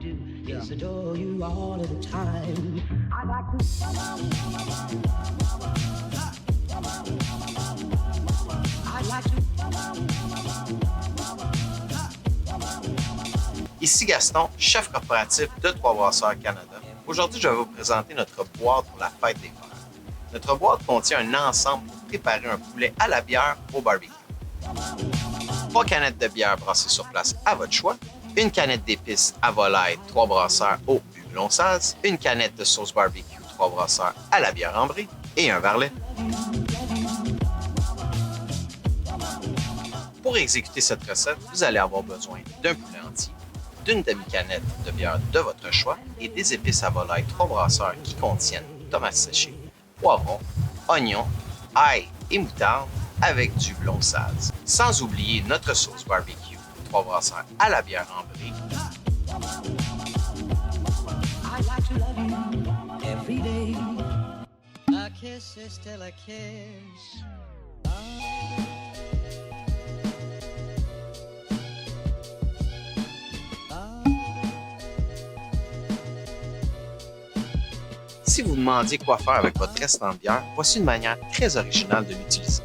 do is adore you all of the time. I like to. I like to. Ici Gaston, chef corporatif de Trois Brasseurs Canada. Aujourd'hui, je vais vous présenter notre boîte pour la fête des mères. Notre boîte contient un ensemble pour préparer un poulet à la bière au barbecue. 3 canettes de bière brassées sur place à votre choix, une canette d'épices à volaille Trois Brasseurs au houblon saz, une canette de sauce barbecue Trois Brasseurs à la bière ambrée et un verlet. Pour exécuter cette recette, vous allez avoir besoin d'un poulet entier, d'une demi-canette de bière de votre choix et des épices à volaille Trois Brasseurs qui contiennent tomates séchées, poivrons, oignons, ail et moutarde avec du blond saz. Sans oublier notre sauce barbecue Trois Brasseurs à la bière ambrée. I like to love you every day. A kiss is still a kiss. Si vous vous demandiez quoi faire avec votre restant de bière, voici une manière très originale de l'utiliser.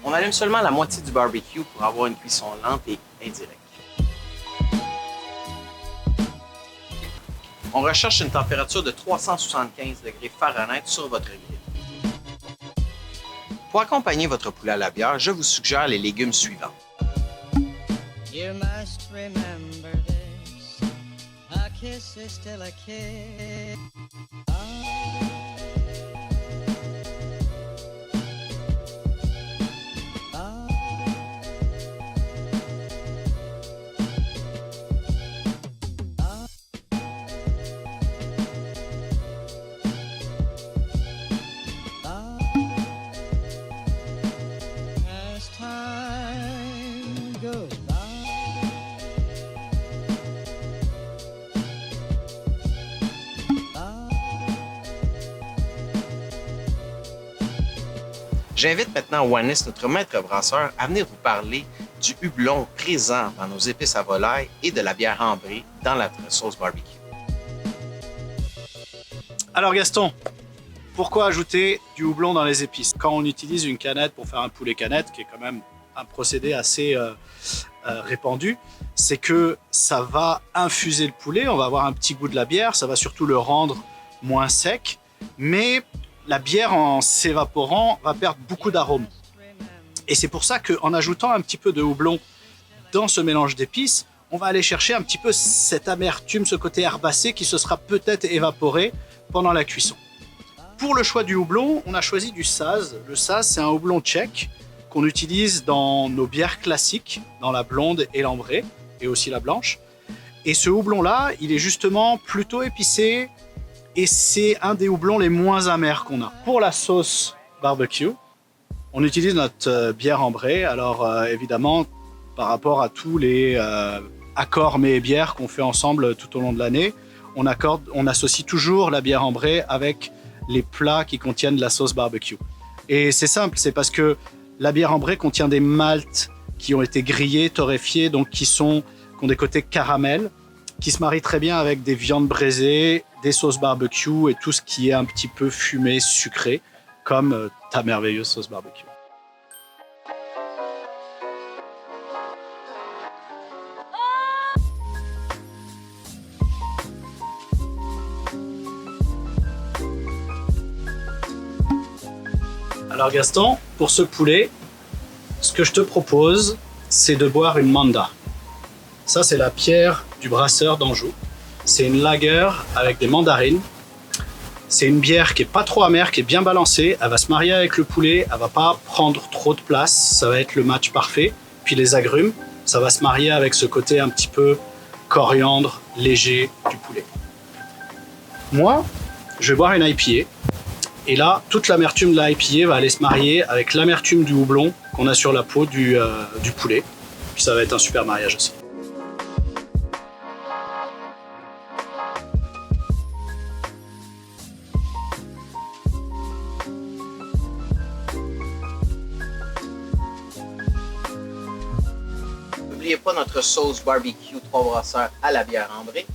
On allume seulement la moitié du barbecue pour avoir une cuisson lente et indirecte. On recherche une température de 375 degrés Fahrenheit sur votre grill. Pour accompagner votre poulet à la bière, je vous suggère les légumes suivants. You must remember this. A kiss is still a kiss. As time goes by. J'invite maintenant Wannis, notre maître brasseur, à venir vous parler du houblon présent dans nos épices à volaille et de la bière ambrée dans la sauce barbecue. Alors Gaston, pourquoi ajouter du houblon dans les épices? Quand on utilise une canette pour faire un poulet canette, qui est quand même un procédé assez répandu, c'est que ça va infuser le poulet, on va avoir un petit goût de la bière, ça va surtout le rendre moins sec, mais la bière, en s'évaporant, va perdre beaucoup d'arômes. Et c'est pour ça qu'en ajoutant un petit peu de houblon dans ce mélange d'épices, on va aller chercher un petit peu cette amertume, ce côté herbacé qui se sera peut-être évaporé pendant la cuisson. Pour le choix du houblon, on a choisi du saz. Le saz, c'est un houblon tchèque qu'on utilise dans nos bières classiques, dans la blonde et l'ambrée, et aussi la blanche. Et ce houblon-là, il est justement plutôt épicé, et c'est un des houblons les moins amers qu'on a. Pour la sauce barbecue, on utilise notre bière ambrée. Alors évidemment, par rapport à tous les accords mets et bières qu'on fait ensemble tout au long de l'année, on associe toujours la bière ambrée avec les plats qui contiennent la sauce barbecue. Et c'est simple, c'est parce que la bière ambrée contient des maltes qui ont été grillés, torréfiés, donc qui ont des côtés caramel, qui se marient très bien avec des viandes braisées, des sauces barbecue et tout ce qui est un petit peu fumé, sucré, comme ta merveilleuse sauce barbecue. Alors Gaston, pour ce poulet, ce que je te propose, c'est de boire une Manda. Ça, c'est la pierre du brasseur d'Anjou. C'est une lager avec des mandarines. C'est une bière qui est pas trop amère, qui est bien balancée. Elle va se marier avec le poulet, elle va pas prendre trop de place. Ça va être le match parfait. Puis les agrumes, ça va se marier avec ce côté un petit peu coriandre, léger du poulet. Moi, je vais boire une IPA. Et là, toute l'amertume de la IPA va aller se marier avec l'amertume du houblon qu'on a sur la peau du poulet. Puis ça va être un super mariage aussi. N'oubliez pas notre sauce barbecue 3 brasseurs à la bière ambrée.